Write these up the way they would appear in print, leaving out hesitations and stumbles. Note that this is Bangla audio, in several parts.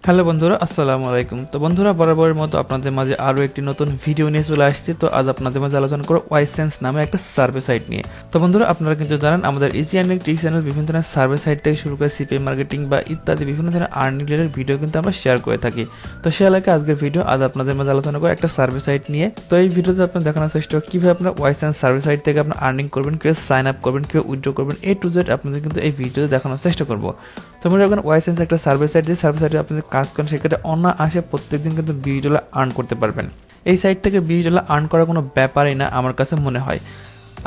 হ্যালো বন্ধুরা, আসসালামু আলাইকুম। তো বন্ধুরা, বরাবরের মতো আপনাদের মাঝে আরও একটি নতুন ভিডিও নিয়ে চলে আসছি। তো আজ আপনাদের মাঝে আলোচনা করব ওয়াইসেন্স নামে একটা সার্ভে সাইট নিয়ে। তো বন্ধুরা, আপনারা কিন্তু জানেন আমাদের ইজি আর্নিং ট্রিক চ্যানেল বিভিন্ন ধরনের সার্ভে সাইট থেকে শুরু করে সিপিএম মার্কেটিং বা ইত্যাদি বিভিন্ন ধরনের আর্নিং রিলেটেড ভিডিও কিন্তু আমরা শেয়ার করে থাকি। তো সে এলাকায় আজকের ভিডিও আজ আপনাদের মাঝে আলোচনা করে একটা সার্ভে সাইট নিয়ে। তো এই ভিডিওতে আপনার দেখানোর চেষ্টা করব কীভাবে আপনার ওয়াইসেন্স সার্ভে সাইট থেকে আপনার আর্নিং করবেন, কীভাবে সাইন আপ করবেন, কীভাবে উইথড্র করবেন, এ টু জেড আপনাদের কিন্তু এই ভিডিওতে দেখানোর চেষ্টা করব। তো মনে রাখবেন, ওয়াইসেন্স একটা সার্ভে সাইট, যে সার্ভে সাইটে আপনাদের কাজ করেন সেক্ষেত্রে অনায়াসে প্রত্যেকদিন কিন্তু $20 আর্ন করতে পারবেন। এই সাইট থেকে $20 আর্ন করার কোনো ব্যাপারই না আমার কাছে মনে হয়।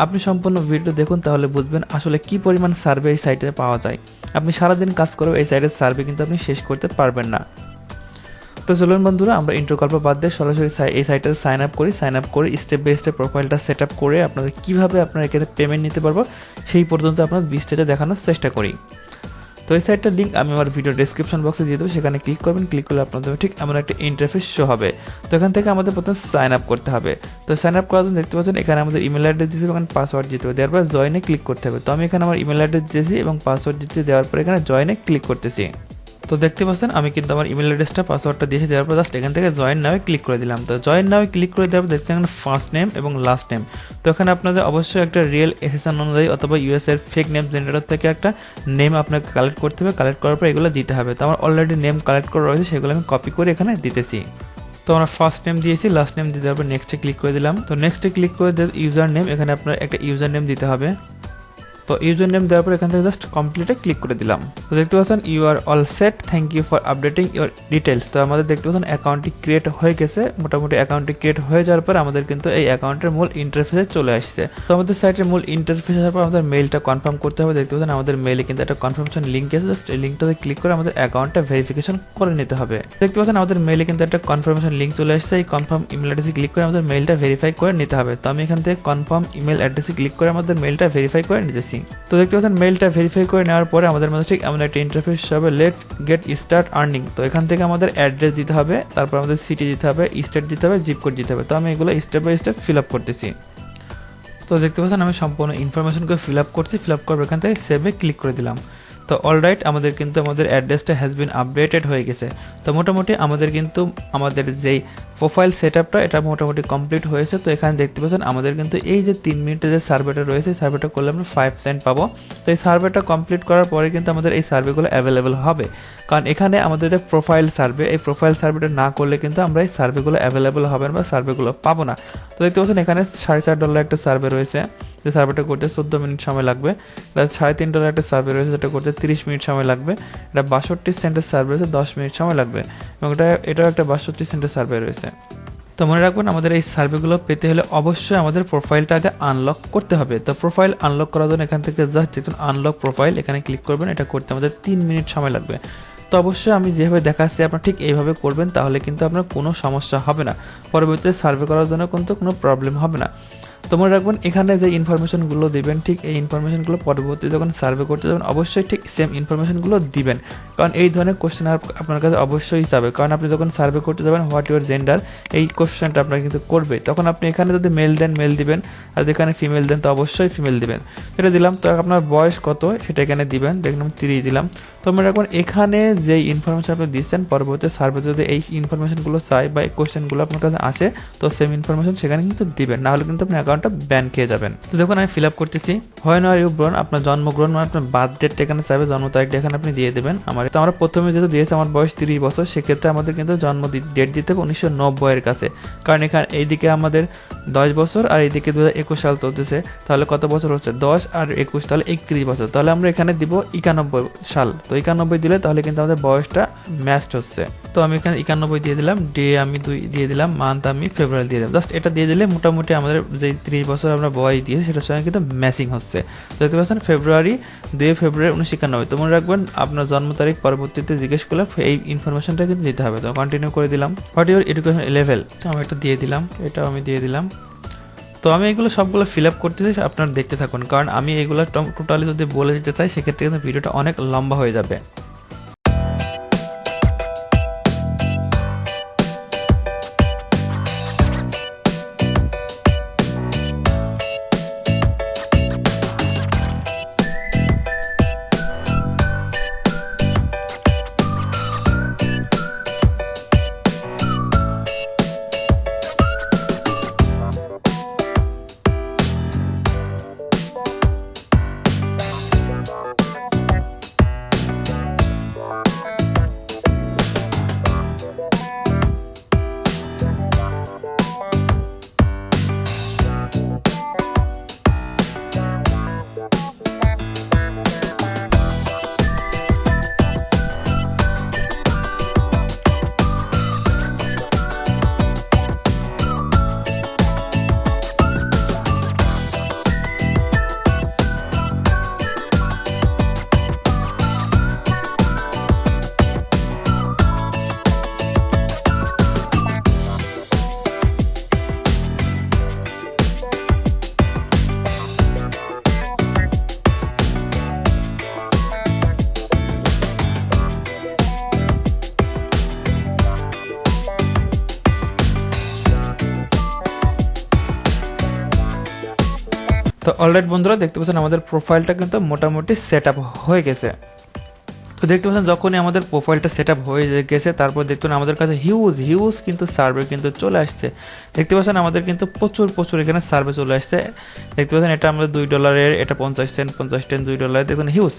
আপনি সম্পূর্ণ ভিডিও দেখুন, তাহলে বুঝবেন আসলে কি পরিমাণ সার্ভে এই সাইটে পাওয়া যায়। আপনি সারাদিন কাজ করেও এই সাইটের সার্ভে কিন্তু আপনি শেষ করতে পারবেন না। তো চলুন বন্ধুরা, আমরা ইন্ট্রো গল্প বাদ দিয়ে সরাসরি এই সাইটে সাইন আপ করে স্টেপ বাই স্টেপ প্রোফাইলটা সেট আপ করে আপনাদের কীভাবে আপনারা এখানে পেমেন্ট নিতে পারবো সেই পর্যন্ত আপনার 20 স্টেজে দেখানোর চেষ্টা করি। তো এই সাইটটার লিঙ্ক আমি আমার ভিডিও ডেসক্রিপশন বক্সে দিয়ে দেবো, সেখানে ক্লিক করবেন। ক্লিক করলে আপনাদের ঠিক এমন একটা ইন্টারফেস শো হবে। তো এখান থেকে আমাদের প্রথমে সাইন আপ করতে হবে। তো সাইন আপ করার জন্য দেখতে পাচ্ছেন এখানে আমাদের ইমেল অ্যাড্রেস দিতে হবে, এখানে পাসওয়ার্ড দিতে হবে, দেওয়ার পর জয়েনে ক্লিক করতে হবে। তো আমি এখানে আমার ইমেল অ্যাড্রেস দিয়েছি এবং পাসওয়ার্ড দিচ্ছি, দেওয়ার পর এখানে জয়েনে ক্লিক করতেছি। তো দেখতে পাচ্ছেন আমি কিন্তু আমার ইমেল অ্যাড্রেসটা পাসওয়ার্ডটা দিয়েছি, দেওয়ার পর জাস্ট এখান থেকে জয়েন নাও ক্লিক করে দিলাম। তো জয়েন নাও ক্লিক করে দেওয়ার পর দেখতে এখানে ফার্স্ট নেম এবং লাস্ট নেম। তো এখানে আপনাদের অবশ্যই একটা রিয়েল এসএসএন অনুযায়ী অথবা ইউএস এর ফেক নেম জেনারেটর থেকে একটা নেম আপনাকে কালেক্ট করতে হবে। কালেক্ট করার পর এগুলো দিতে হবে। তো আমার অলরেডি নেম কালেক্ট করা রয়েছে, সেগুলো আমি কপি করে এখানে দিতেছি। তো আমরা ফার্স্ট নেম দিয়েছি, লাস্ট নেম দিতে হবে, নেক্সটে ক্লিক করে দিলাম। তো নেক্সটে ক্লিক করে ইউজার নেম, এখানে আপনার একটা ইউজার নেম দিতে হবে। তো ইউজার নেম দেওয়ার পর এখান থেকে জাস্ট কমপ্লিটে ক্লিক করে দিলাম। তো দেখতে পাচ্ছেন you are all set, thank you for updating your details. তো আমাদের দেখতে পাচ্ছেন অ্যাকাউন্টটি ক্রিয়েট হয়ে গেছে। মোটামুটি অ্যাকাউন্টটি ক্রিয়েট হয়ে যাওয়ার পর আমাদের কিন্তু এই অ্যাকাউন্টের মূল ইন্টারফেসে চলে আসছে। তো আমাদের সাইটের মূল ইন্টারফেস আসার পর আমাদের মেইলটা কনফার্ম করতে হবে। দেখতে পাচ্ছেন আমাদের মেইলে কিন্তু একটা কনফার্মেশন লিঙ্ক আছে, জাস্ট এই লিঙ্কটাতে ক্লিক করে আমাদের অ্যাকাউন্টটা ভেরিফিকেশন করে নিতে হবে। দেখতে পাচ্ছেন আমাদের মেইলে কিন্তু একটা কনফার্মেশন লিঙ্ক চলে আসছে। এই কনফার্ম ইমেল অ্যাড্রেসে ক্লিক করে আমাদের মেইলটা ভেরিফাই করে নিতে হবে। তো আমি এখান থেকে কনফার্ম ইমেল অ্যাড্রেসে ক্লিক করে আমাদের মেইলটা ভেরিফাই করে নিতেছি। তো দেখতে পাচ্ছেন মেইলটা ভেরিফাই করে নেওয়ার পরে আমাদের মধ্যে ঠিক এমন একটা ইন্টারফেস হবে, লেট গেট স্টার্ট আর্নিং। তো এখান থেকে আমাদের অ্যাড্রেস দিতে হবে, তারপর আমাদের সিটি দিতে হবে, স্টেট দিতে হবে, জিপ কোড দিতে হবে। তো আমি এগুলো step by step fill up করতেছি। তো দেখতে পাচ্ছেন আমি সম্পূর্ণ ইনফরমেশনকে ফিল আপ করছি। ফিল আপ করার এখান থেকে সেভে ক্লিক করে দিলাম। তো অলরাইট, আমাদের কিন্তু আমাদের অ্যাড্রেসটা হ্যাজ বিন আপডেটেড হয়ে গেছে। তো মোটামুটি আমাদের কিন্তু আমাদের যেই প্রোফাইল সেট আপটা এটা মোটামুটি কমপ্লিট হয়েছে। তো এখানে দেখতে পাচ্ছেন আমাদের কিন্তু এই যে 3 মিনিটের যে সার্ভেটা রয়েছে, সার্ভেটা করলে আমরা 5 সেন্ট পাবো। তো এই সার্ভেটা কমপ্লিট করার পরে কিন্তু আমাদের এই সার্ভেগুলো অ্যাভেলেবেল হবে, কারণ এখানে আমাদের যে প্রোফাইল সার্ভে, এই প্রোফাইল সার্ভেটা না করলে কিন্তু আমরা এই সার্ভেগুলো অ্যাভেলেবেল হবে না বা সার্ভেগুলো পাবো না। তো দেখতে পাচ্ছেন এখানে $4.5 একটা সার্ভে রয়েছে, যে সার্ভেটা করতে 14 মিনিট সময় লাগবে। এটা $3.5 একটা সার্ভে রয়েছে, যেটা করতে 30 মিনিট সময় লাগবে। এটা 62 সেন্টের সার্ভে রয়েছে, 10 মিনিট সময় লাগবে। এবং এটাও একটা 62 সেন্টের সার্ভে রয়েছে। তো মনে রাখবেন, আমাদের এই সার্ভেগুলো পেতে হলে অবশ্যই আমাদের প্রোফাইলটা আগে আনলক করতে হবে। তো প্রোফাইল আনলক করার জন্য এখান থেকে জাস্ট দেখুন আনলক প্রোফাইল, এখানে ক্লিক করবেন। এটা করতে আমাদের 3 মিনিট সময় লাগবে। তো অবশ্যই আমি যেভাবে দেখাচ্ছি আপনারা ঠিক এইভাবে করবেন, তাহলে কিন্তু আপনার কোনো সমস্যা হবে না। পরবর্তীতে সার্ভে করার জন্য কিন্তু কোনো প্রবলেম হবে না। তো মনে রাখবেন, এখানে যে ইনফরমেশনগুলো দিবেন, ঠিক এই ইনফরমেশনগুলো পরবর্তী যখন সার্ভে করতে যাবেন অবশ্যই ঠিক সেম ইনফরমেশনগুলো দিবেন, কারণ এই ধরনের কোশ্চেন আপনার কাছে অবশ্যই যাবে। কারণ আপনি যখন সার্ভে করতে যাবেন হোয়াট ইউর জেন্ডার, এই কোশ্চেনটা আপনার কিন্তু করবে। তখন আপনি এখানে যদি মেল দেন মেল দিবেন, আর যেখানে ফিমেল দেন তো অবশ্যই ফিমেল দিবেন। এটা দিলাম। তো আপনার বয়স কত সেটা এখানে দিবেন, দেখলাম 30 দিলাম। তো মনে রাখবেন, এখানে যে ইনফরমেশন আপনি দিচ্ছেন পরবর্তী সার্ভে যদি এই ইনফরমেশনগুলো চাই বা এই কোশ্চেনগুলো আপনার কাছে আসে, তো সেম ইনফরমেশন সেখানে কিন্তু দিবেন, না হলে কিন্তু আপনি অ্যাকাউন্টটা ব্যান খেয়ে যাবেন। তো দেখুন আমি ফিল আপ করতেছি। হোয়েন আর ইউ ব্রন, আপনার জন্মগ্রহণ মানে আপনার বার্থ ডেটটা এখানে চাইবে, জন্ম তারিখটা এখানে আপনি দিয়ে দেবেন। তো আমরা প্রথমে যেহেতু দিয়েছি আমার বয়স 30 বছর, সেক্ষেত্রে আমাদের কিন্তু জন্ম ডেট দিতে হবে 1990 এর কাছে, কারণ এখানে এইদিকে আমাদের 10 বছর আর এইদিকে 2021 সাল চলতেছে। তাহলে কত বছর হচ্ছে? 10 আর 21, তাহলে 31 বছর। তাহলে আমরা এখানে দিব 91 সাল। তো 91 দিলে তাহলে কিন্তু আমাদের বয়সটা ম্যাচড হচ্ছে। তো আমি এখানে 91 দিয়ে দিলাম, ডে আমি 2 দিয়ে দিলাম, মান্থ আমি ফেব্রুয়ারি দিয়ে দিলাম। জাস্ট এটা দিয়ে দিলে মোটামুটি আমাদের যে 30 বছর আমরা বয়স দিয়েছি সেটার সঙ্গে কিন্তু ম্যাচিং হচ্ছে। তো দেখতে পাচ্ছেন ফেব্রুয়ারি 1991। তো মনে রাখবেন, আপনার জন্ম তারিখ পরবর্তীতে জিজ্ঞেস করলে এই ইনফরমেশনটা কিন্তু দিতে হবে। তো কন্টিনিউ করে দিলাম। হোয়াট ইউর এডুকেশন লেভেল, আমি এটা দিয়ে দিলাম, এটাও আমি দিয়ে দিলাম। তো আমি এগুলো সবগুলো ফিল আপ করতে চাই, আপনারা দেখতে থাকুন, কারণ আমি এগুলো টোটালি যদি বলে দিতে চাই সেক্ষেত্রে কিন্তু ভিডিওটা অনেক লম্বা হয়ে যাবে। তো অলরাইট বন্ধুরা, দেখতে পাচ্ছেন আমাদের প্রোফাইলটা কিন্তু মোটামুটি সেট আপ হয়ে গেছে। তো দেখতে পাচ্ছেন যখনই আমাদের প্রোফাইলটা সেট আপ হয়ে গেছে, তারপর দেখতে পাচ্ছেন আমাদের কাছে হিউজ কিন্তু সার্ভে কিন্তু চলে আসছে। দেখতে পাচ্ছেন আমাদের কিন্তু প্রচুর এখানে সার্ভে চলে আসছে। দেখতে পাচ্ছেন এটা আমাদের $2, এটা 50 সেন্ট, $2 দেখুন হিউজ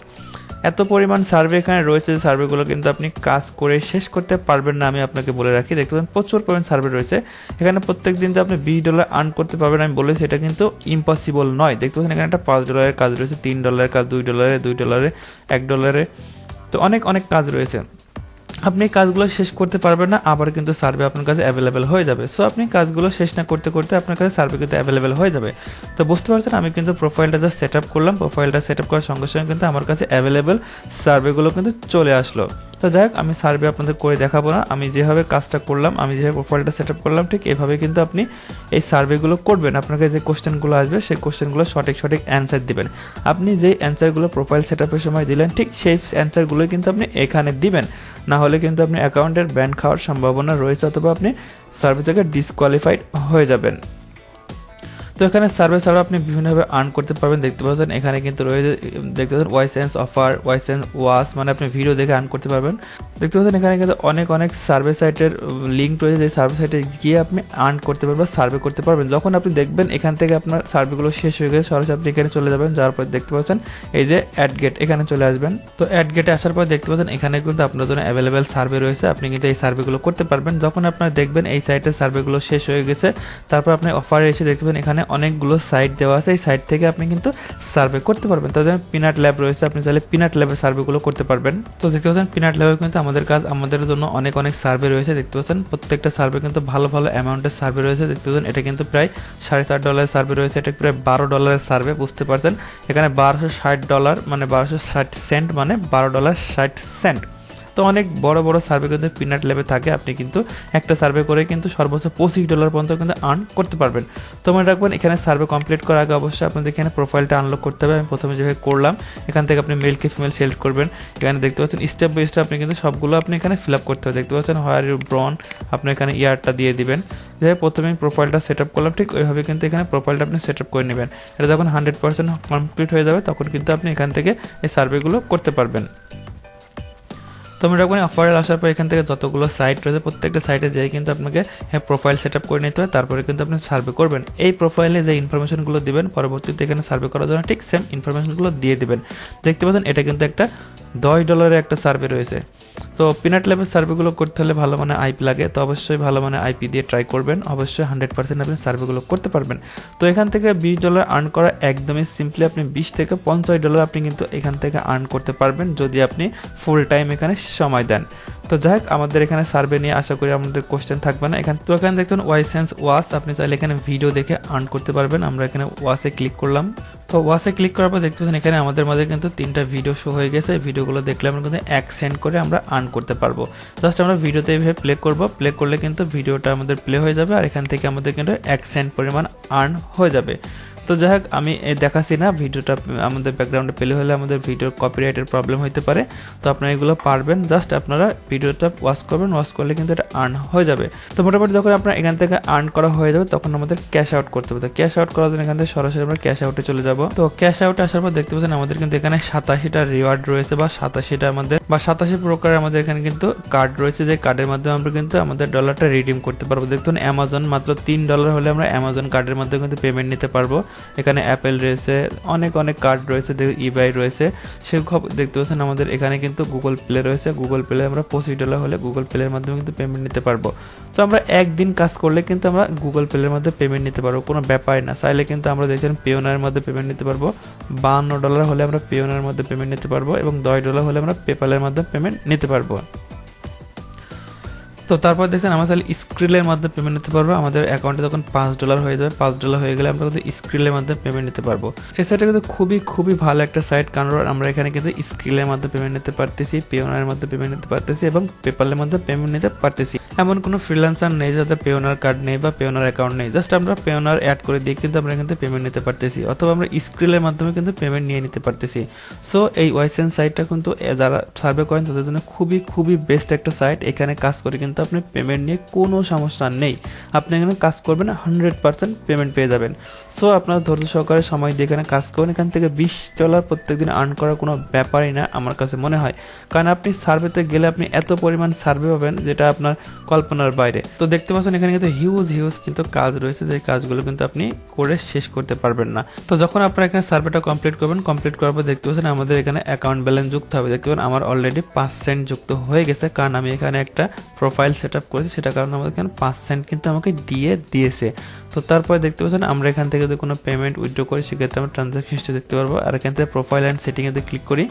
এত পরিমাণ সার্ভে এখানে রয়েছে। সার্ভেগুলো কিন্তু আপনি কাজ করে শেষ করতে পারবেন না, আমি আপনাকে বলে রাখি। দেখতে পাচ্ছেন প্রচুর পরিমাণ সার্ভে রয়েছে এখানে। প্রত্যেক দিন যে আপনি $20 আর্ন করতে পারবেন আমি বলেছি, এটা কিন্তু ইম্পসিবল নয়। দেখতে পাচ্ছেন এখানে একটা $5 কাজ রয়েছে, $3 কাজ, $2, $1, তো অনেক কাজ রয়েছে। আপনি কাজগুলো শেষ করতে পারবেন না, আবার কিন্তু সার্ভে আপনার কাছে অ্যাভেলেবেল হয়ে যাবে। সো আপনি কাজগুলো শেষ না করতে আপনার কাছে সার্ভে কিন্তু অ্যাভেলেবেল হয়ে যাবে। তো বুঝতে পারছেন আমি কিন্তু প্রোফাইলটা জাস্ট সেট আপ করলাম। প্রোফাইলটা সেট আপ করার সঙ্গে সঙ্গে কিন্তু আমার কাছে অ্যাভেলেবেল সার্ভেগুলো কিন্তু চলে আসলো। তো যাই হোক, আমি সার্ভে আপনাদের করে দেখাবো না। আমি যেভাবে কাজটা করলাম, আমি যেভাবে প্রোফাইলটা সেট আপ করলাম, ঠিক এভাবে কিন্তু আপনি এই সার্ভেগুলো করবেন। আপনাকে যে কোশ্চেনগুলো আসবে সেই কোশ্চেনগুলো সঠিক অ্যান্সার দিবেন। আপনি যেই অ্যান্সারগুলো প্রোফাইল সেট আপের সময় দিলেন, ঠিক সেই অ্যান্সারগুলোই কিন্তু আপনি এখানে দিবেন। না হলে কিন্তু আপনি অ্যাকাউন্টের ব্যান খাওয়ার সম্ভাবনা রয়েছে, অথবা আপনি সার্ভে থেকে ডিসকোয়ালিফাইড হয়ে যাবেন। তো এখানে সার্ভে ছাড়াও আপনি বিভিন্নভাবে আর্ন করতে পারবেন। দেখতে পাচ্ছেন এখানে কিন্তু রয়েছে, দেখতে পাচ্ছেন ওয়াইসেন্স অফার, ওয়াইসেন্স ওয়াস, মানে আপনি ভিডিও দেখে আর্ন করতে পারবেন। দেখতে পাচ্ছেন এখানে কিন্তু অনেক সার্ভে সাইটের লিঙ্ক রয়েছে, যে সার্ভে সাইটে গিয়ে আপনি আর্ন করতে পারবেন বা সার্ভে করতে পারবেন। যখন আপনি দেখবেন এখান থেকে আপনার সার্ভেগুলো শেষ হয়ে গেছে, সরাসরি আপনি এখানে চলে যাবেন। যাওয়ার পর দেখতে পাচ্ছেন এই যে অ্যাড গেট, এখানে চলে আসবেন। তো অ্যাড গেটে আসার পর দেখতে পাচ্ছেন এখানে কিন্তু আপনার জন্য অ্যাভেলেবেল সার্ভে রয়েছে। আপনি কিন্তু এই সার্ভেগুলো করতে পারবেন। যখন আপনার দেখবেন এই সাইটের সার্ভেগুলো শেষ হয়ে গেছে, তারপর আপনি অফারে এসে দেখতে পাবেন এখানে অনেকগুলো সাইট দেওয়া আছে। এই সাইট থেকে আপনি কিন্তু সার্ভে করতে পারবেন। তাদের পিনাট ল্যাব রয়েছে, আপনি চাইলে পিনাট ল্যাবের সার্ভেগুলো করতে পারবেন। তো দেখতে পাচ্ছেন পিনাট ল্যাবে কিন্তু আমাদের জন্য অনেক সার্ভে রয়েছে। দেখতে পাচ্ছেন প্রত্যেকটা সার্ভে কিন্তু ভালো অ্যামাউন্টের সার্ভে রয়েছে। দেখতে পাচ্ছেন এটা কিন্তু প্রায় $7.5 সার্ভে রয়েছে, এটা প্রায় $12 সার্ভে। বুঝতে পারছেন এখানে $1260 মানে 1260 সেন্ট, মানে $12.60। তো অনেক বড় সার্ভে কিন্তু পিনাট ল্যাবে থাকে। আপনি কিন্তু একটা সার্ভে করে কিন্তু সর্বোচ্চ $25 পর্যন্ত কিন্তু আর্ন করতে পারবেন। তো মনে রাখবেন এখানে সার্ভে কমপ্লিট করার আগে অবশ্যই আপনাদের এখানে প্রোফাইলটা আনলক করতে হবে। আমি প্রথমে যেভাবে করলাম, এখান থেকে আপনি মেল কি ফিমেল সিলেক্ট করবেন। এখানে দেখতে পাচ্ছেন স্টেপ বাই স্টেপ আপনি কিন্তু সবগুলো আপনি এখানে ফিল আপ করতে হবে। দেখতে পাচ্ছেন হোয়ার ইউ ব্রন, আপনি এখানে ইয়ারটা দিয়ে দিবেন। যেভাবে প্রথমে প্রোফাইলটা সেট আপ করলাম, ঠিক ওইভাবে কিন্তু এখানে প্রোফাইলটা আপনি সেট আপ করে নেবেন। এটা যখন 100% কমপ্লিট হয়ে যাবে, তখন কিন্তু আপনি এখান থেকে এই সার্ভেগুলো করতে পারবেন। তো আমি রাখবেন অফারে আসার পর এখান থেকে যতগুলো সাইট রয়েছে প্রত্যেকটা সাইটে যেয়ে কিন্তু আপনাকে প্রোফাইল সেট আপ করে নিতে হয়। তারপরে কিন্তু আপনি সার্ভে করবেন। এই প্রোফাইলে যে ইনফরমেশনগুলো দিবেন, পরবর্তীতে এখানে সার্ভে করার জন্য ঠিক সেম ইনফরমেশনগুলো দিয়ে দিবেন। দেখতে পাচ্ছেন এটা কিন্তু একটা $10 একটা সার্ভে রয়েছে। তো পিনাট ল্যাবের সার্ভেগুলো করতে হলে ভালো মানে আইপি লাগে। তো অবশ্যই ভালো মানে আইপি দিয়ে ট্রাই করবেন। অবশ্যই 100% আপনি সার্ভেগুলো করতে পারবেন। তো এখান থেকে $20 আর্ন করা একদমই সিম্পলি। আপনি $20 থেকে $50 আপনি কিন্তু এখান থেকে আর্ন করতে পারবেন, যদি আপনি ফুল টাইম এখানে সময় দেন। তো যাই হোক, আমাদের এখানে সার্ভে নিয়ে আশা করি আমাদের কোশ্চেন থাকবে না। এখানে দেখুন ওয়াইসেন্স ওয়াস, আপনি চাইলে এখানে ভিডিও দেখে আর্ন করতে পারবেন। আমরা এখানে ওয়াসে ক্লিক করলাম। তো ওয়াসে ক্লিক করার পর দেখতে পাচ্ছেন এখানে আমাদের মাঝে কিন্তু 3টা ভিডিও শো হয়ে গেছে। ভিডিওগুলো দেখলে আমরা কিন্তু $1 করে আমরা আর্ন করতে পারবো। জাস্ট আমরা ভিডিওতে এইভাবে প্লে করব। প্লে করলে কিন্তু ভিডিওটা আমাদের প্লে হয়ে যাবে, আর এখান থেকে আমাদের কিন্তু $1 পরিমাণ আর্ন হয়ে যাবে। তো যাই হোক, আমি দেখাচ্ছি না। ভিডিওটা আমাদের ব্যাকগ্রাউন্ডে প্লে হলে আমাদের ভিডিওর কপিরাইটের প্রবলেম হতে পারে। তো আপনারা এগুলো পারবেন, জাস্ট আপনারা ভিডিওটা ওয়াচ করবেন। ওয়াচ করলে কিন্তু এটা আর্ন হয়ে যাবে। তো মোটামুটি যখন আপনার এখান থেকে আর্ন করা হয়ে যাবে, তখন আমাদের ক্যাশ আউট করতে হবে। তো ক্যাশ আউট করার জন্য এখান থেকে সরাসরি আমরা ক্যাশ আউটে চলে যাব। তো ক্যাশ আউটে আসার পর দেখতে পাচ্ছেন আমাদের কিন্তু এখানে 87টা রিওয়ার্ড রয়েছে, বা 87 প্রকারের আমাদের এখানে কিন্তু কার্ড রয়েছে, যে কার্ডের মাধ্যমে আমরা কিন্তু আমাদের ডলারটা রিডিম করতে পারবো। দেখুন অ্যামাজন মাত্র $3 হলে আমরা অ্যামাজন কার্ডের মাধ্যমে কিন্তু পেমেন্ট নিতে পারবো। এখানে অ্যাপেল রয়েছে, অনেক কার্ড রয়েছে, ইবাই রয়েছে। সেসব দেখতে পাচ্ছেন আমাদের এখানে কিন্তু গুগল প্লে রয়েছে। গুগল প্লে আমরা $25 হলে গুগল প্লের মাধ্যমে কিন্তু পেমেন্ট নিতে পারবো। তো আমরা একদিন কাজ করলে কিন্তু আমরা গুগল প্লের মধ্যে পেমেন্ট নিতে পারবো, কোনো ব্যাপারই না। চাইলে কিন্তু আমরা দেখছেন পেওনারের মধ্যে পেমেন্ট নিতে পারবো। $52 হলে আমরা পেওনারের মধ্যে পেমেন্ট নিতে পারবো, এবং $10 হলে আমরা পেপালের মাধ্যমে পেমেন্ট নিতে পারবো। তো তারপর দেখছেন আমরা চাইলে স্ক্রিলের মাধ্যমে পেমেন্ট নিতে পারবো। আমাদের অ্যাকাউন্টে যখন $5 হয়ে যাবে, $5 হয়ে গেলে আমরা কিন্তু স্ক্রিলের মাধ্যমে পেমেন্ট নিতে পারবো। এই সাইটটা কিন্তু খুবই ভালো একটা সাইট, কারণ আমরা এখানে কিন্তু স্ক্রিলের মাধ্যমে পেমেন্ট নিতে পারতেছি, পেওনারের মধ্যে পেমেন্ট নিতে পারতেছি, এবং পেপালের মধ্যে পেমেন্ট নিতে পারতেছি। এমন কোনো ফ্রিল্যান্সার নেই যাদের পেওনার কার্ড নেই বা পেওনার অ্যাকাউন্ট নেই, জাস্ট আমরা পেওনার অ্যাড করে দিয়ে কিন্তু আমরা এখান থেকে পেমেন্ট নিতে পারতেছি, অথবা আমরা স্ক্রিলের মাধ্যমে কিন্তু পেমেন্ট নিয়ে নিতে পারতেছি। সো এই ওয়াইসেন্স সাইটটা কিন্তু যারা সার্ভে করেন তাদের জন্য খুবই খুবই বেস্ট একটা সাইট। এখানে কাজ করে কিন্তু আপনি পেমেন্ট নিয়ে কোনো সমস্যা নেই, আপনি এখানে কাজ করবেন 100% পেমেন্ট পেয়ে যাবেন। সো আপনার ধৈর্য সহকারে সময় দিয়ে এখানে কাজ করুন, এখান থেকে $20 প্রত্যেকদিন আর্ন করার কোনো ব্যাপারই না আমার কাছে মনে হয়, কারণ আপনি সার্ভেতে গেলে আপনি এত পরিমাণ সার্ভে পাবেন যেটা আপনার কল্পনার বাইরে। তো দেখতে পাচ্ছেন এখানে কিন্তু হিউজ কিন্তু কাজ রয়েছে, যে কাজগুলো কিন্তু আপনি করে শেষ করতে পারবেন না। তো যখন আপনারা এখানে সার্ভেটা কমপ্লিট করবেন, কমপ্লিট করার পর দেখতে পাচ্ছেন আমাদের এখানে অ্যাকাউন্ট ব্যালেন্স যুক্ত হবে। দেখতে পাবেন আমার অলরেডি 5 সেন্ট যুক্ত হয়ে গেছে, কারণ আমি এখানে একটা প্রোফাইল সেট আপ করেছি, সেটা কারণে আমাদের এখানে 5 সেন্ট কিন্তু আমাকে দিয়েছে। তো তারপরে দেখতে পাচ্ছেন আমরা এখান থেকে যদি কোনো পেমেন্ট উইথড্র করি সেক্ষেত্রে আমরা ট্রানজাকশন হিস্ট্রি দেখতে পারবো। আর এখান থেকে প্রোফাইল অ্যান্ড সেটিংয়ে যদি ক্লিক করি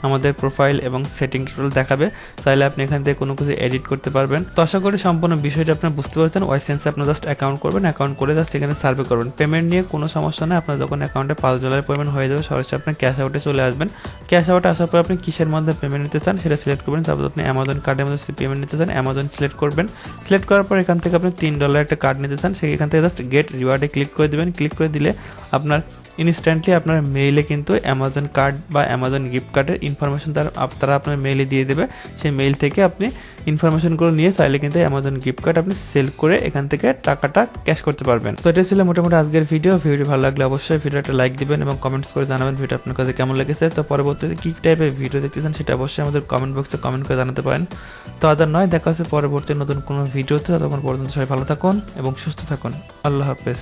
আমাদের প্রোফাইল এবং সেটিং টোটাল দেখাবে, চাইলে আপনি এখান থেকে কোনো কিছু এডিট করতে পারবেন। তো আশা করি সম্পূর্ণ বিষয়টা আপনারা বুঝতে পারছেন। ওয়াইসেন্সে আপনার জাস্ট অ্যাকাউন্ট করবেন, অ্যাকাউন্ট করে জাস্ট এখানে সার্ভে করবেন, পেমেন্ট নিয়ে কোনো সমস্যা নেই। আপনার যখন অ্যাকাউন্টে $5 পেমেন্ট হয়ে যাবে সরাসরি আপনার ক্যাশ আউটে চলে আসবেন। ক্যাশ আউটে আসার পর আপনি কিসের মধ্যে পেমেন্ট নিতে চান সেটা সিলেক্ট করবেন। সাপোজ আপনি অ্যামাজন কার্ডের মধ্যে পেমেন্ট নিতে চান, অ্যামাজন সিলেক্ট করবেন। সিলেক্ট করার পর এখান থেকে আপনি $3 একটা কার্ড নিতে চান, সেখান থেকে জাস্ট গেট রিওয়ার্ডে ক্লিক করে দেবেন। ক্লিক করে দিলে আপনার ইনস্ট্যান্টলি আপনার মেইলে কিন্তু অ্যামাজন কার্ড বা অ্যামাজন গিফট কার্ডের ইনফরমেশন তারা আপনার মেইলে দিয়ে দেবে। সেই মেইল থেকে আপনি ইনফরমেশনগুলো নিয়ে চাইলে কিন্তু অ্যামাজন গিফট কার্ড আপনি সেল করে এখান থেকে টাকাটা ক্যাশ করতে পারবেন। তো এটা ছিল মোটামুটি আজকের ভিডিও ভালো লাগলে অবশ্যই ভিডিওটা লাইক দিবেন এবং কমেন্টস করে জানাবেন ভিডিও আপনার কাছে কেমন লেগেছে। তো পরবর্তীতে কী টাইপের ভিডিও দেখতে চান সেটা অবশ্যই আমাদের কমেন্ট বক্সে কমেন্ট করে জানাতে পারেন। তো আদার নয়, দেখা হচ্ছে পরবর্তী নতুন কোনো ভিডিওতে। তখন পর্যন্ত সবাই ভালো থাকুন এবং সুস্থ থাকুন। আল্লাহ হাফেজ।